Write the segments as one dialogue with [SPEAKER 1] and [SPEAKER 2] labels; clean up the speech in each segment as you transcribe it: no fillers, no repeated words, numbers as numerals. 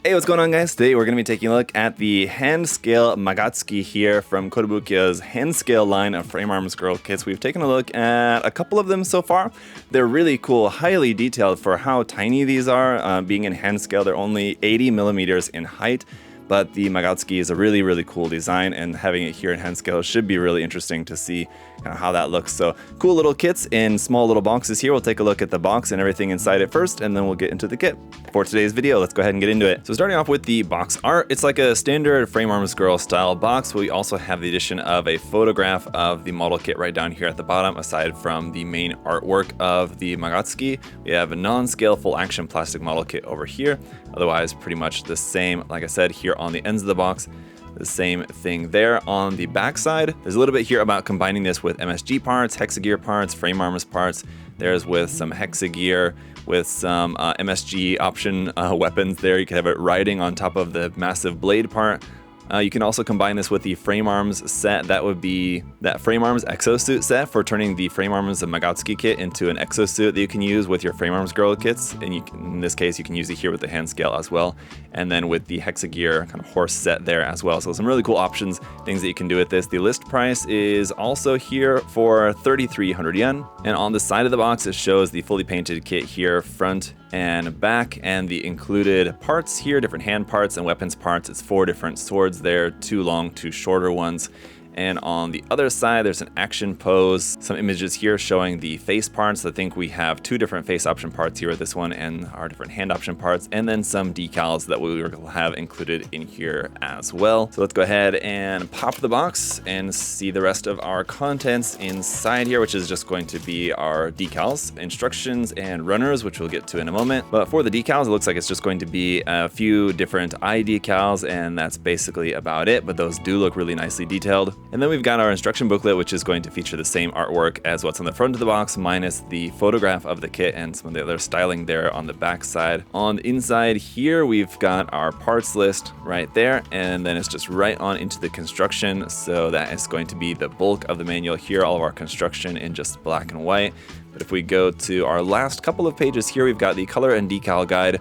[SPEAKER 1] Hey, what's going on, guys? Today we're going to be taking a look at the hand scale Magatsuki here from Kotobukiya's hand scale line of frame arms girl kits. We've taken a look at a couple of them so far. They're really cool, highly detailed for how tiny these are. Being in hand scale, they're only 80 millimeters in height. But the Magatsuki is a really, really cool design, and having it here in hand scale should be really interesting to see kind of how that looks. So cool little kits in small little boxes here. We'll take a look at the box and everything inside it first, and then we'll get into the kit. For today's video, let's go ahead and get into it. So starting off with the box art, it's like a standard frame arms girl style box. We also have the addition of a photograph of the model kit right down here at the bottom. Aside from the main artwork of the Magatsuki, we have a non-scale full action plastic model kit over here. Otherwise, pretty much the same, like I said, here on the ends of the box. The same thing there on the back side. There's a little bit here about combining this with MSG parts, hexagear parts, frame arms parts. There's with some hexagear, with some MSG option weapons there. You can have it riding on top of the massive blade part. You can also combine this with the frame arms set. That would be that frame arms exosuit set for turning the frame arms of Magatsuki kit into an exosuit that you can use with your frame arms girl kits. And in this case, you can use it here with the hand scale as well. And then with the hexagear kind of horse set there as well. So some really cool options, things that you can do with this. The list price is also here for 3,300 yen. And on the side of the box, it shows the fully painted kit here, front and back, and the included parts here, different hand parts and weapons parts. It's 4 different swords there, 2 long, 2 shorter ones. And on the other side, there's an action pose, some images here showing the face parts. I think we have 2 different face option parts here with this one and our different hand option parts, and then some decals that we will have included in here as well. So let's go ahead and pop the box and see the rest of our contents inside here, which is just going to be our decals, instructions, and runners, which we'll get to in a moment. But for the decals, it looks like it's just going to be a few different eye decals, and that's basically about it, but those do look really nicely detailed. And then we've got our instruction booklet, which is going to feature the same artwork as what's on the front of the box, minus the photograph of the kit and some of the other styling there on the back side. On the inside here, we've got our parts list right there, and then it's just right on into the construction. So that is going to be the bulk of the manual here, all of our construction in just black and white. But if we go to our last couple of pages here, we've got the color and decal guide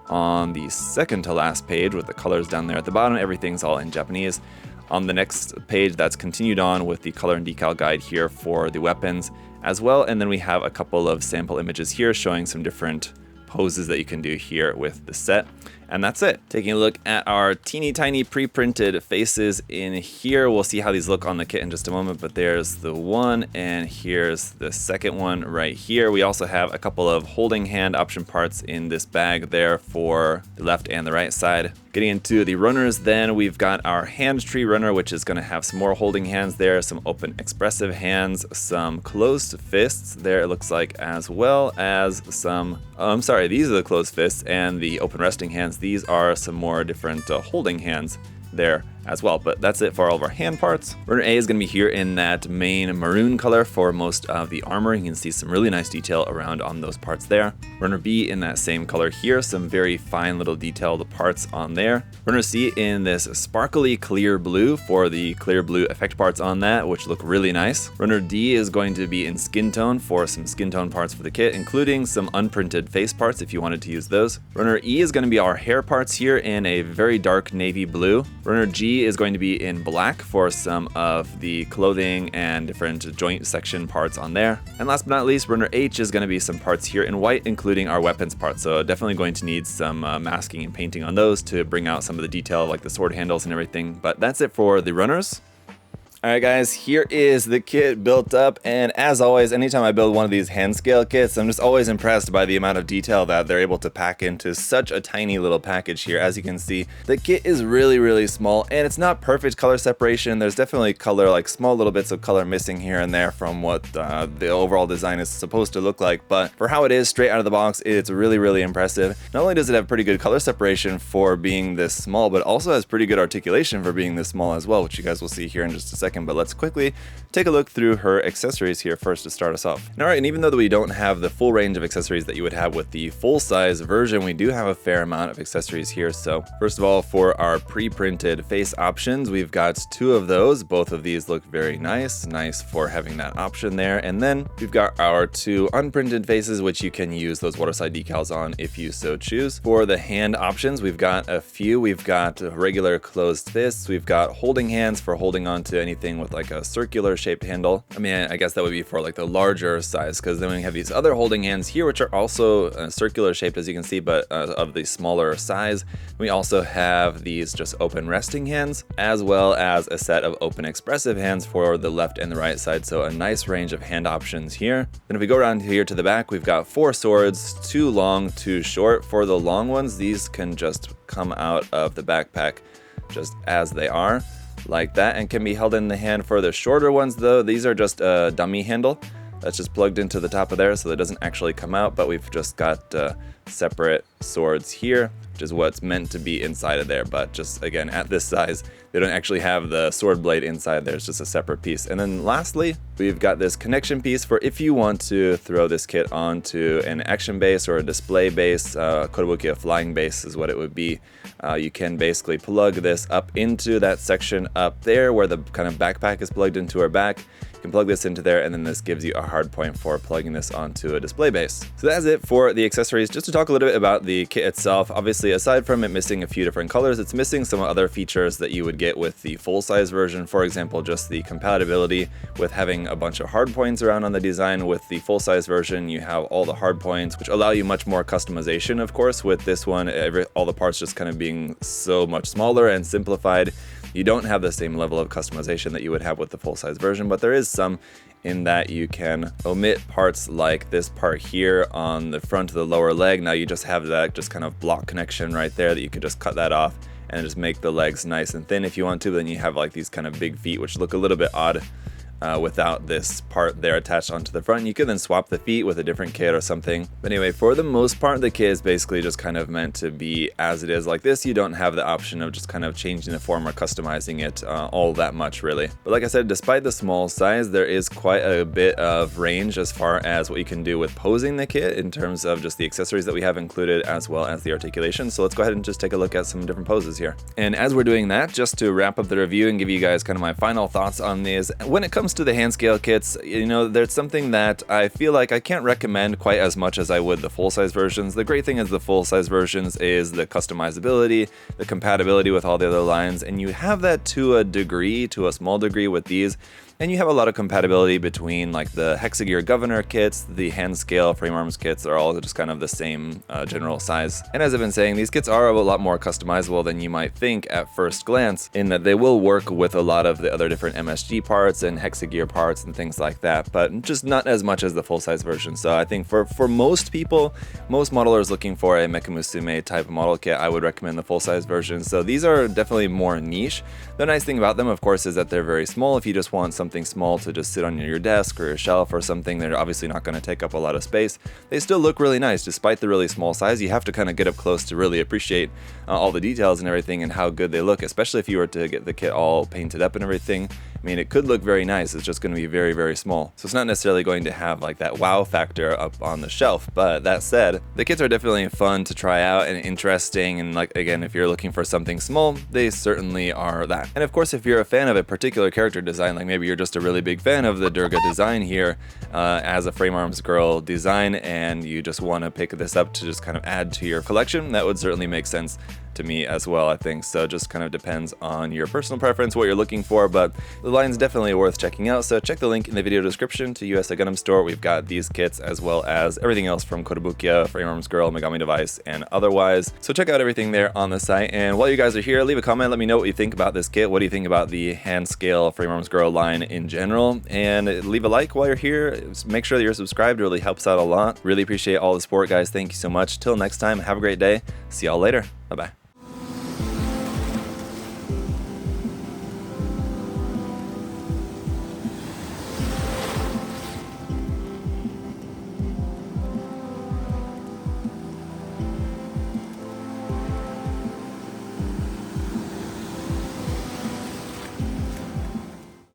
[SPEAKER 1] on the second to last page with the colors down there at the bottom. Everything's all in Japanese. On the next page, that's continued on with the color and decal guide here for the weapons as well. And then we have a couple of sample images here showing some different poses that you can do here with the set. And that's it. Taking a look at our teeny tiny pre-printed faces in here. We'll see how these look on the kit in just a moment, but there's the one, and here's the second one right here. We also have a couple of holding hand option parts in this bag there for the left and the right side. Getting into the runners then, we've got our hand tree runner, which is going to have some more holding hands there, some open expressive hands, some closed fists there it looks like, as well as some, I'm sorry, these are the closed fists and the open resting hands. These are some more different holding hands there as well, but that's it for all of our hand parts. Runner A is going to be here in that main maroon color for most of the armor. You can see some really nice detail around on those parts there. Runner B in that same color here, some very fine little detailed parts on there. Runner C in this sparkly clear blue for the clear blue effect parts on that, which look really nice. Runner D is going to be in skin tone for some skin tone parts for the kit, including some unprinted face parts if you wanted to use those. Runner E is going to be our hair parts here in a very dark navy blue. Runner G is going to be in black for some of the clothing and different joint section parts on there. And last but not least, runner H is going to be some parts here in white, including our weapons parts. So definitely going to need some masking and painting on those to bring out some of the detail like the sword handles and everything. But that's it for the runners. Alright guys, here is the kit built up, and as always, anytime I build one of these hand scale kits, I'm just always impressed by the amount of detail that they're able to pack into such a tiny little package here. As you can see, the kit is really, really small, and it's not perfect color separation. There's definitely color, like small little bits of color missing here and there from what the overall design is supposed to look like, but for how it is straight out of the box, it's really, really impressive. Not only does it have pretty good color separation for being this small, but also has pretty good articulation for being this small as well, which you guys will see here in just a second. second, but let's quickly take a look through her accessories here first to start us off. Alright, and even though we don't have the full range of accessories that you would have with the full-size version, we do have a fair amount of accessories here. So first of all, for our pre-printed face options, we've got 2 of those. Both of these look very nice for having that option there. And then we've got our 2 unprinted faces, which you can use those waterside decals on if you so choose. For the hand options, we've got a few. We've got regular closed fists. We've got holding hands for holding on to anything with like a circular shaped handle. I mean, I guess that would be for like the larger size, because then we have these other holding hands here, which are also circular shaped, as you can see, but of the smaller size. We also have these just open resting hands, as well as a set of open expressive hands for the left and the right side. So a nice range of hand options here. Then if we go around here to the back, we've got 4 swords, 2 long, 2 short. For the long ones, these can just come out of the backpack just as they are, like that, and can be held in the hand. For the shorter ones though, these are just a dummy handle that's just plugged into the top of there, so that doesn't actually come out, but we've just got separate swords here, which is what's meant to be inside of there. But just again, at this size, they don't actually have the sword blade inside there. It's just a separate piece. And then lastly, we've got this connection piece for if you want to throw this kit onto an action base or a display base. Kotobukiya flying base is what it would be. You can basically plug this up into that section up there where the kind of backpack is plugged into her back. You can plug this into there, and then this gives you a hard point for plugging this onto a display base. So that's it for the accessories. Just to talk a little bit about the kit itself, obviously aside from it missing a few different colors, it's missing some other features that you would get with the full-size version. For example, just the compatibility with having a bunch of hard points around on the design. With the full-size version, you have all the hard points, which allow you much more customization, of course. With this one, all the parts just kind of being so much smaller and simplified, you don't have the same level of customization that you would have with the full-size version, but there is some in that you can omit parts like this part here on the front of the lower leg. Now you just have that just kind of block connection right there that you could just cut that off and just make the legs nice and thin if you want to. But then you have like these kind of big feet, which look a little bit odd without this part there attached onto the front. You could then swap the feet with a different kit or something. But anyway, for the most part, the kit is basically just kind of meant to be as it is like this. You don't have the option of just kind of changing the form or customizing it all that much, really. But like I said, despite the small size, there is quite a bit of range as far as what you can do with posing the kit in terms of just the accessories that we have included, as well as the articulation. So let's go ahead and just take a look at some different poses here. And as we're doing that, just to wrap up the review and give you guys kind of my final thoughts on these, when it comes to the hand scale kits, you know, there's something that I feel like I can't recommend quite as much as I would the full-size versions. The great thing is the full-size versions is the customizability, the compatibility with all the other lines, and you have that to a small degree with these. And you have a lot of compatibility between like the Hexagear Governor kits, the hand scale frame arms kits are all just kind of the same general size. And as I've been saying, these kits are a lot more customizable than you might think at first glance, in that they will work with a lot of the other different MSG parts and Hexagear parts and things like that, but just not as much as the full-size version. So I think for most people, most modelers looking for a Mecha Musume type of model kit, I would recommend the full-size version. So these are definitely more niche. The nice thing about them, of course, is that they're very small. If you just want something small to just sit on your desk or your shelf or something, they're obviously not going to take up a lot of space. They still look really nice despite the really small size. You have to kind of get up close to really appreciate all the details and everything and how good they look, especially if you were to get the kit all painted up and everything. I mean, it could look very nice, it's just going to be very, very small. So it's not necessarily going to have like that wow factor up on the shelf. But that said, the kits are definitely fun to try out and interesting. And like, again, if you're looking for something small, they certainly are that. And of course, if you're a fan of a particular character design, like maybe you're just a really big fan of the Durga design here as a Frame Arms Girl design, and you just want to pick this up to just kind of add to your collection, that would certainly make sense to me as well, I think. So just kind of depends on your personal preference, what you're looking for, but the line's definitely worth checking out. So check the link in the video description to USA Gundam Store. We've got these kits as well as everything else from Kotobukiya, Frame Arms Girl, Megami Device, and otherwise. So check out everything there on the site. And while you guys are here, leave a comment, let me know what you think about this kit. What do you think about the hand scale Frame Arms Girl line in general? And leave a like while you're here. Make sure that you're subscribed, it really helps out a lot. Really appreciate all the support, guys. Thank you so much. Till next time, have a great day. See y'all later. Bye-bye.